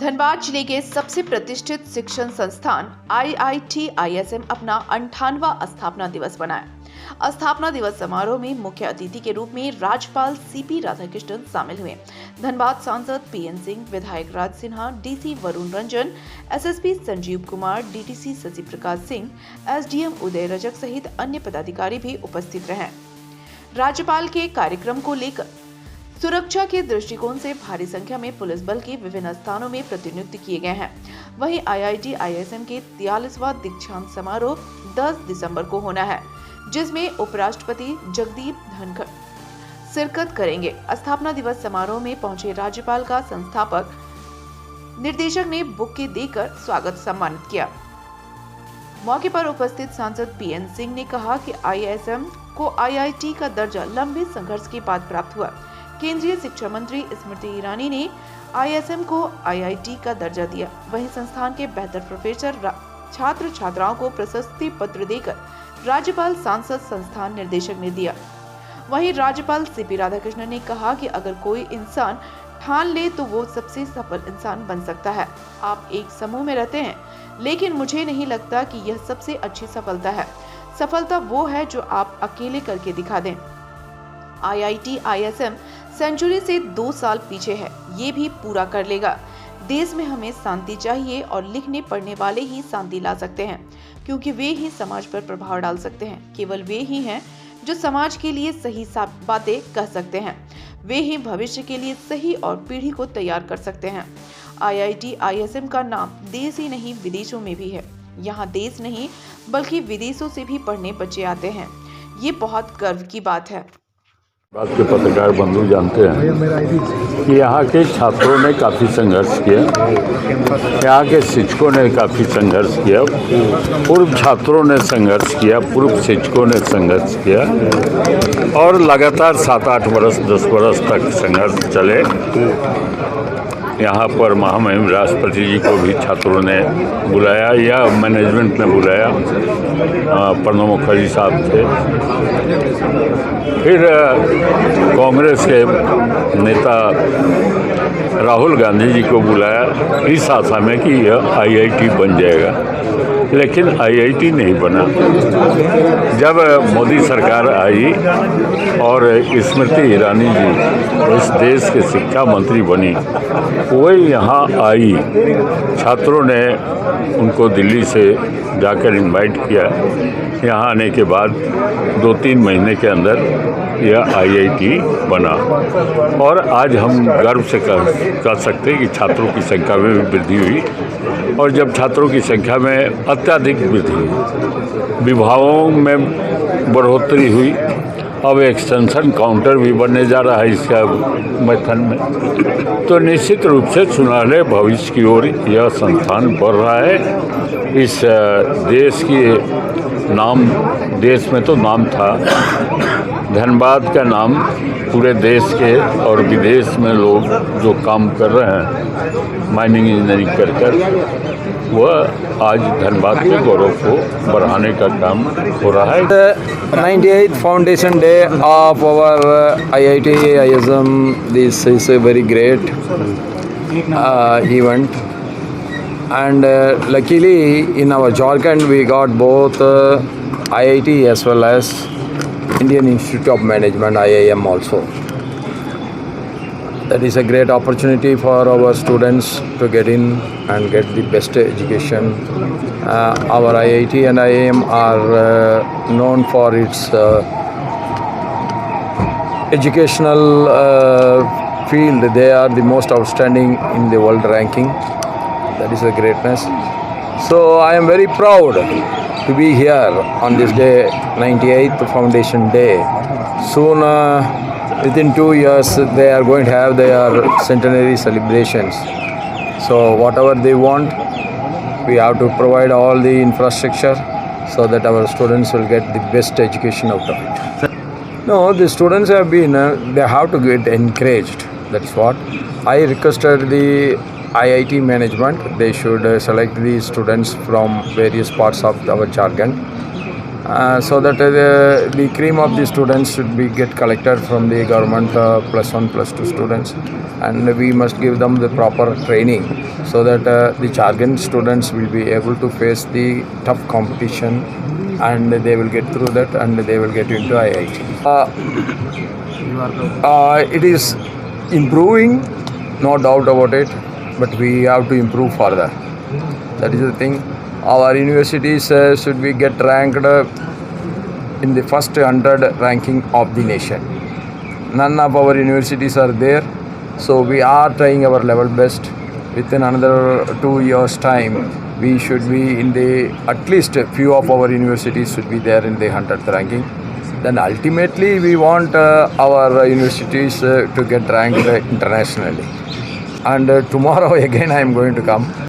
धनबाद जिले के सबसे प्रतिष्ठित शिक्षण संस्थान IIT-ISM अपना 58वां स्थापना दिवस मनाया। स्थापना दिवस समारोह में मुख्य अतिथि के रूप में राज्यपाल CP राधाकृष्णन शामिल हुए। धनबाद सांसद PN सिंह, विधायक राज Sinha, DC Varun Ranjan, SSP Sanjeev Kumar, DTC Shashi Prakash Singh, SDM उदय रजक सहित अन्य पदाधिकारी भी उपस्थित रहे। राज्यपाल के कार्यक्रम को लेकर सुरक्षा के दृष्टिकोण से भारी संख्या में पुलिस बल के विभिन्न स्थानों में प्रतिनियुक्त किए गए हैं। वहीं IIT-ISM के 43वां दीक्षांत समारोह 10 दिसंबर को होना है, जिसमें उपराष्ट्रपति जगदीप धनखड़ शिरकत करेंगे। स्थापना दिवस समारोह में पहुंचे राज्यपाल का संस्थापक निर्देशक ने बुके देकर स्वागत सम्मानित किया। मौके पर उपस्थित सांसद PN सिंह ने कहा कि ISM को IIT का दर्जा लंबे संघर्ष के बाद प्राप्त हुआ। केंद्रीय शिक्षा मंत्री स्मृति ईरानी ने ISM को IIT का दर्जा दिया। वहीं संस्थान के बेहतर प्रोफेसर छात्र छात्राओं को प्रशस्ति पत्र देकर राज्यपाल सांसद संस्थान निर्देशक ने दिया। वहीं राज्यपाल CP राधाकृष्णन ने कहा कि अगर कोई इंसान ठान ले तो वो सबसे सफल इंसान बन सकता है। आप एक समूह में रहते हैं, लेकिन मुझे नहीं लगता कि यह सबसे अच्छी सफलता है। सफलता वो है जो आप अकेले करके दिखा दें। IIT-ISM सेंचुरी से 2 साल पीछे है, ये भी पूरा कर लेगा। देश में हमें शांति चाहिए और लिखने पढ़ने वाले ही शांति ला सकते हैं, क्योंकि वे ही समाज पर प्रभाव डाल सकते हैं। केवल वे ही हैं जो समाज के लिए सही बातें कह सकते हैं। वे ही भविष्य के लिए सही और पीढ़ी को तैयार कर सकते हैं। IIT-ISM का नाम देश ही नहीं विदेशों में भी है। यहाँ देश नहीं बल्कि विदेशों से भी पढ़ने बच्चे आते हैं। ये बहुत गर्व की बात है। बात के पत्रकार बंधु जानते हैं कि यहाँ के छात्रों ने काफ़ी संघर्ष किया, यहाँ के शिक्षकों ने काफ़ी संघर्ष किया, पूर्व छात्रों ने संघर्ष किया, पूर्व शिक्षकों ने संघर्ष किया और लगातार 7-8 वर्ष 10 वर्ष तक संघर्ष चले। यहाँ पर महामहिम राष्ट्रपति जी को भी छात्रों ने बुलाया या मैनेजमेंट ने बुलाया, प्रणब मुखर्जी साहब थे। फिर कांग्रेस के नेता राहुल गांधी जी को बुलाया इस आशा में कि यह IIT बन जाएगा, लेकिन IIT नहीं बना। जब मोदी सरकार आई और स्मृति ईरानी जी इस देश के शिक्षा मंत्री बनी, वही यहाँ आई। छात्रों ने उनको दिल्ली से जाकर इनवाइट किया। यहाँ आने के बाद 2-3 महीने के अंदर यह IIT बना और आज हम गर्व से कह सकते हैं कि छात्रों की संख्या में भी वृद्धि हुई। और जब छात्रों की संख्या में अत्यधिक वृद्धि हुई, विभागों में बढ़ोतरी हुई, अब एक्सटेंशन काउंटर भी बनने जा रहा है इसका मैथन में, तो निश्चित रूप से सुनहरे भविष्य की ओर यह संस्थान बढ़ रहा है। इस देश की नाम, देश में तो नाम था, धनबाद का नाम पूरे देश के और विदेश में लोग जो काम कर रहे हैं माइनिंग इंजीनियरिंग कर वह आज धनबाद के गौरव को बढ़ाने का काम हो रहा है। 98th Foundation Day of our IIT-ISM. This is a very great event, and luckily in our Jharkhand we got both IIT as well as Indian Institute of Management IIM also. That is a great opportunity for our students to get in and get the best education. Our IIT and IIM are known for its educational field. They are the most outstanding in the world ranking. That is a greatness. So I am very proud to be here on this day, 98th Foundation Day. Soon, within 2 years, they are going to have their centenary celebrations. So whatever they want, we have to provide all the infrastructure so that our students will get the best education out of it. No, the students have been, they have to get encouraged. That's what. I requested the IIT management, they should select the students from various parts of our Jharkhand so that the cream of the students should be get collected from the government +1 +2 students, and we must give them the proper training so that the Jharkhand students will be able to face the tough competition, and they will get through that and they will get into IIT. It is improving, no doubt about it, but we have to improve further. That is the thing. Our universities should be get ranked in the first 100 ranking of the nation. None of our universities are there, so we are trying our level best. Within another 2 years' time, we should be in the, at least a few of our universities should be there in the 100th ranking. Then ultimately we want our universities to get ranked internationally. And tomorrow again I am going to come.